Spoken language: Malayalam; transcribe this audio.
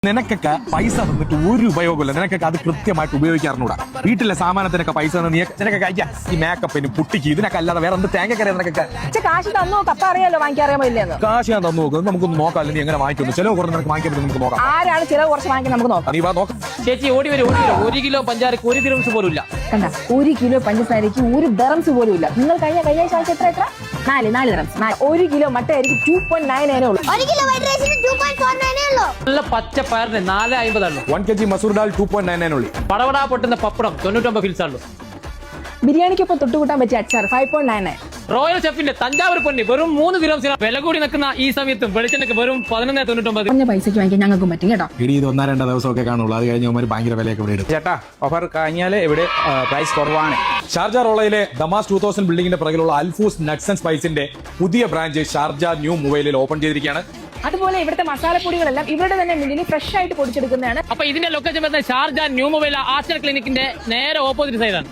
നിനക്കൊക്കെ പൈസ തന്നിട്ട് ഒരു ഉപയോഗമില്ല. നിനക്കൊക്കെ അത് കൃത്യമായിട്ട് ഉപയോഗിക്കാറുണ്ടൂടാ. വീട്ടിലെ സാമാനത്തിനൊക്കെ പൈസ തന്നു നിനക്കൊക്കെ ഈ മേക്കപ്പിന് പുട്ടിക്ക് ഇതിനൊക്കെ അല്ലാതെ വേറെ എന്ത് തേങ്ങക്കറിയാം നിനക്കൊക്കെ? കാശ് തന്നു കപ്പ അറിയാലോ വാങ്ങിക്കാറിയാമോ ഇല്ലെന്ന്. കാശ് ഞാൻ തന്നു നോക്കുന്നത് നമുക്കൊന്ന് നോക്കാം. നീ എങ്ങനെ വാങ്ങിക്കുന്നു? ചിലവ് കുറഞ്ഞ് നിനക്ക് വാങ്ങിക്കാൻ പറ്റും. നമുക്ക് നോക്കാം. ആരാണ് ചിലവ് കുറച്ച് വാങ്ങിക്കാൻ നമുക്ക് നോക്കാം. നീ വാ നോക്കാം. ചേച്ചി ഓടി വരും 1 കിലോ പഞ്ചാരക്ക് 1 ദിറംസ് പോലും ഇല്ല. കണ്ട 1 കിലോ പഞ്ചസാരക്ക് 1 ദിറംസ് പോലും ഇല്ല. നിങ്ങൾ കഴിഞ്ഞ ആഴ്ച എത്ര 4 ദിറംസ്. 1 കിലോ മട്ടയായിരിക്കും 2.99 ഉള്ളൂ. 1 കിലോ വൈറ്റ് റൈസിന് 2.49 ഉള്ളൂ. നല്ല പച്ച പയറിന് 4.50 1 kg മസൂർ ദാൽ 2.99 ഉള്ളൂ. പടവടാ പൊട്ടുന്ന പപ്പടം 99 ഫിൽസ് ഉള്ളൂ. ബിരിയാണിക്കൊപ്പം തൊട്ടുകൂട്ടാൻ പറ്റിയ അച്ചാർ 5.99. റോയൽ ഷെഫിന്റെ തഞ്ചാവൂർ പൊന്നി വെറും 3 ദിറംസിന് വില കൂടി നിൽക്കുന്ന ഈ സമയത്തും വെളിച്ചെണ്ണക്ക് വെറും 11.99. കുറഞ്ഞ പൈസക്ക് വാങ്ങിക്കാൻ ഞങ്ങൾക്കും പറ്റും കേട്ടോ. ഇനി ഇത് 1-2 ദിവസമൊക്കെ കാണുള്ളൂ. അത് കഴിഞ്ഞ് ഭയങ്കര വിലയൊക്കെ ഇവിടെ ഇടും. ചേട്ടാ ഓഫർ കഴിഞ്ഞാൽ ഇവിടെ പ്രൈസ് കുറവാണ്. ഷാർജ റോളയിലെ ദമാസ് 2000 ബിൽഡിംഗിന്റെ പിറകിലുള്ള അൽഫൂസ് നട്ട്സ് ആൻഡ് സ്പൈസിന്റെ പുതിയ ബ്രാഞ്ച് ഷാർജ ന്യൂ മൊബൈലിൽ ഓപ്പൺ ചെയ്തിരിക്കുകയാണ്. അതുപോലെ ഇവിടുത്തെ മസാലപ്പൊടികളെല്ലാം ഇവരുടെ തന്നെ മില്ലിൽ ഫ്രഷ് ആയിട്ട് പൊടിച്ചെടുക്കുന്നതാണ്. അപ്പൊ ഇതിന്റെ ലൊക്കേഷൻ വരുന്നത് ഷാർജ ന്യൂ മൊബൈൽ ആസ്റ്റർ ക്ലിനിക്കിന്റെ നേരെ ഓപ്പോസിറ്റ് സൈഡാണ്.